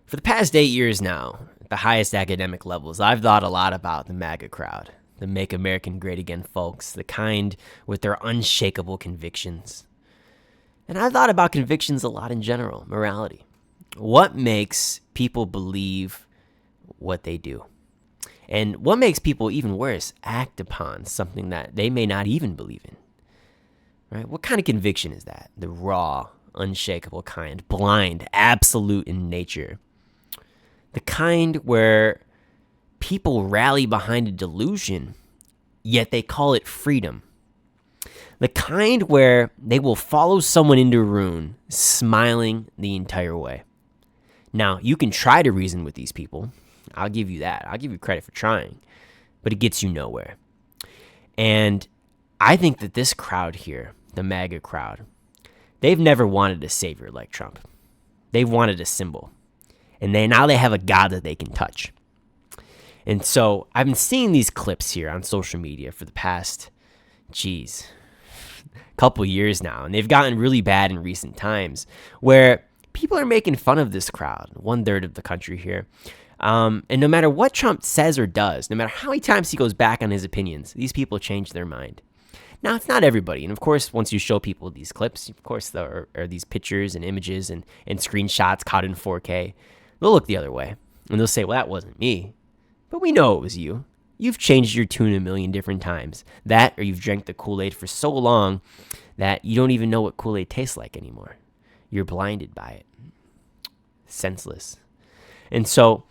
For the past 8 years now, at the highest academic levels, I've thought a lot about the MAGA crowd, the Make America Great Again folks, the kind with their unshakable convictions. And I've thought about convictions a lot in general, morality. What makes people believe what they do? And what makes people, even worse, act upon something that they may not even believe in? Right? What kind of conviction is that? The raw, unshakable kind, blind, absolute in nature. The kind where people rally behind a delusion, yet they call it freedom. The kind where they will follow someone into ruin, smiling the entire way. Now, you can try to reason with these people. I'll give you that. I'll give you credit for trying. But it gets you nowhere. And I think that this crowd here, the MAGA crowd, they've never wanted a savior like Trump. They've wanted a symbol. And now they have a God that they can touch. And so I've been seeing these clips here on social media for the past, couple years now. And they've gotten really bad in recent times where people are making fun of this crowd, 1/3 of the country here. And no matter what Trump says or does, no matter how many times he goes back on his opinions, these people change their mind. Now, it's not everybody. And of course, once you show people these clips, of course, there are these pictures and images and screenshots caught in 4K. They'll look the other way. And they'll say, well, that wasn't me. But we know it was you. You've changed your tune a million different times. That or you've drank the Kool-Aid for so long that you don't even know what Kool-Aid tastes like anymore. You're blinded by it. Senseless. And so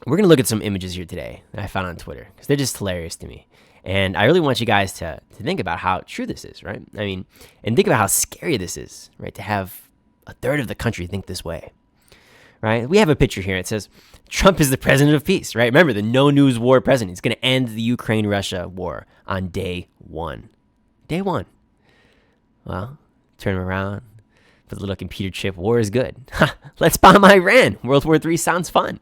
we're going to look at some images here today that I found on Twitter because they're just hilarious to me. And I really want you guys to think about how true this is, right? I mean, and think about how scary this is, right? To have 1/3 of the country think this way, right? We have a picture here. It says, Trump is the president of peace, right? Remember, the no news war president. He's going to end the Ukraine-Russia war on day 1. Day 1. Well, turn him around, put the little computer chip, war is good. Let's bomb Iran. World War III sounds fun,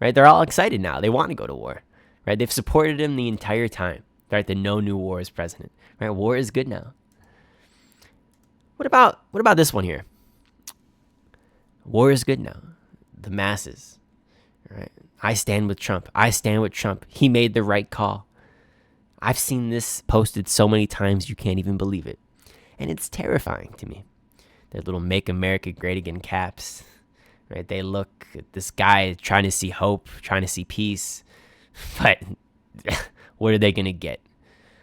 right? They're all excited now. They want to go to war, right? They've supported him the entire time, right? The no new wars president, right? War is good now. What about this one here? War is good now. The masses, right? I stand with Trump. I stand with Trump. He made the right call. I've seen this posted so many times you can't even believe it. And it's terrifying to me. Their little Make America Great Again caps, right? They look at this guy trying to see hope, trying to see peace. But what are they going to get?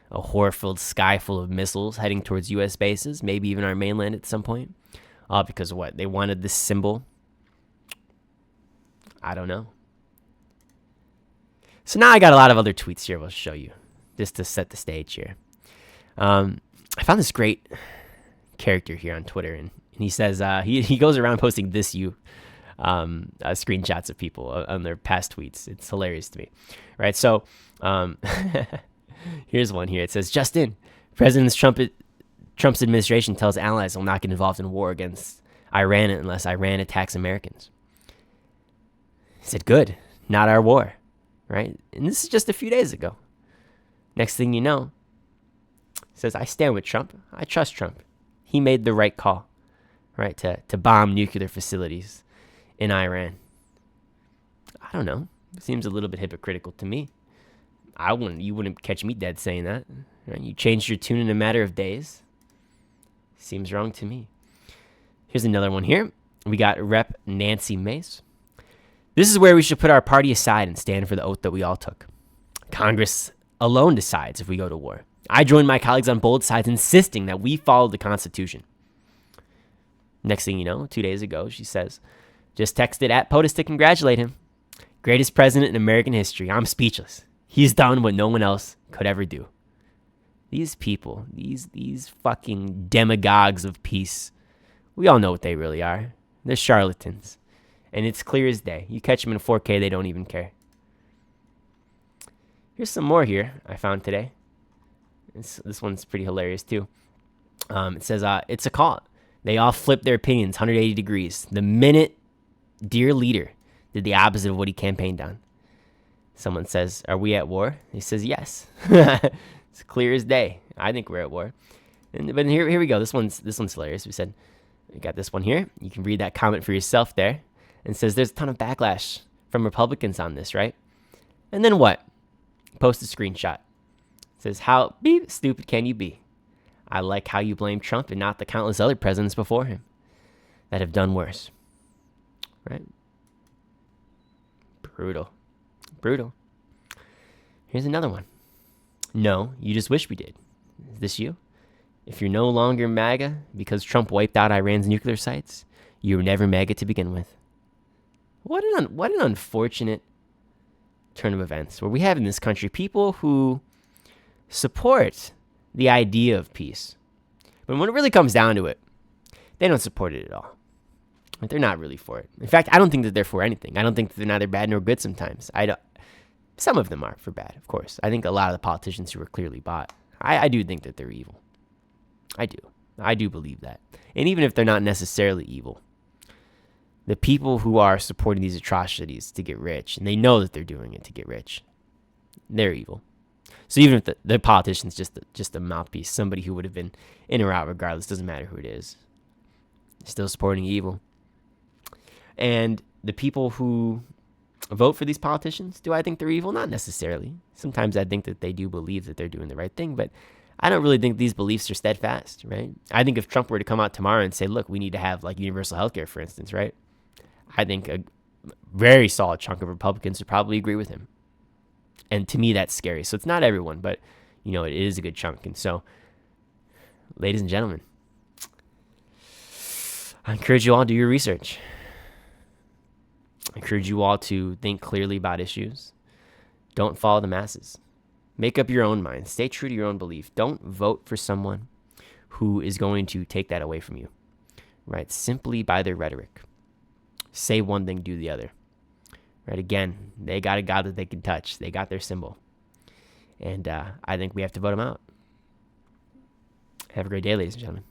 A horror-filled sky full of missiles heading towards U.S. bases, maybe even our mainland at some point? All because of what? They wanted this symbol? I don't know. So now I got a lot of other tweets here we'll show you, just to set the stage here. I found this great character here on Twitter, and he says, he goes around posting screenshots of people on their past tweets. It's hilarious to me, right? So here's one here. It says, Justin, Trump's administration tells allies will not get involved in war against Iran unless Iran attacks Americans. He said, good, not our war, right? And this is just a few days ago. Next thing you know, he says, I stand with Trump. I trust Trump. He made the right call, right, to bomb nuclear facilities in Iran. I don't know. It seems a little bit hypocritical to me. You wouldn't catch me dead saying that. Right? You changed your tune in a matter of days. Seems wrong to me. Here's another one here. We got Rep. Nancy Mace. This is where we should put our party aside and stand for the oath that we all took. Congress alone decides if we go to war. I join my colleagues on both sides insisting that we follow the Constitution. Next thing you know, 2 days ago, she says, just texted at POTUS to congratulate him. Greatest president in American history. I'm speechless. He's done what no one else could ever do. These people, these fucking demagogues of peace, we all know what they really are. They're charlatans. And it's clear as day. You catch them in 4K, they don't even care. Here's some more here I found today. This one's pretty hilarious too. It says, it's a call. They all flipped their opinions 180 degrees. The minute dear leader did the opposite of what he campaigned on. Someone says, are we at war? He says, yes. It's clear as day. I think we're at war. But here we go. This one's hilarious. We got this one here. You can read that comment for yourself there. and says there's a ton of backlash from Republicans on this, right? And then what? Post a screenshot. Says, how stupid can you be? I like how you blame Trump and not the countless other presidents before him that have done worse. Right? Brutal. Brutal. Here's another one. No, you just wish we did. Is this you? If you're no longer MAGA because Trump wiped out Iran's nuclear sites, you were never MAGA to begin with. What an unfortunate turn of events where we have in this country people who support the idea of peace. But when it really comes down to it, they don't support it at all. They're not really for it. In fact, I don't think that they're for anything. I don't think that they're neither bad nor good sometimes. Some of them are for bad, of course. I think a lot of the politicians who are clearly bought, I do think that they're evil. I do. I do believe that. And even if they're not necessarily evil, the people who are supporting these atrocities to get rich, and they know that they're doing it to get rich, they're evil. So even if the politician's just a mouthpiece, somebody who would have been in or out regardless, doesn't matter who it is, still supporting evil. And the people who vote for these politicians, do I think they're evil? Not necessarily. Sometimes I think that they do believe that they're doing the right thing, but I don't really think these beliefs are steadfast, right? I think if Trump were to come out tomorrow and say, look, we need to have like universal health care, for instance, right? I think a very solid chunk of Republicans would probably agree with him. And to me, that's scary. So it's not everyone, but, you know, it is a good chunk. And so, ladies and gentlemen, I encourage you all to do your research. I encourage you all to think clearly about issues. Don't follow the masses. Make up your own mind. Stay true to your own belief. Don't vote for someone who is going to take that away from you, right? Simply by their rhetoric. Say one thing, do the other. Right? Again, they got a God that they can touch. They got their symbol. And I think we have to vote them out. Have a great day, ladies and gentlemen.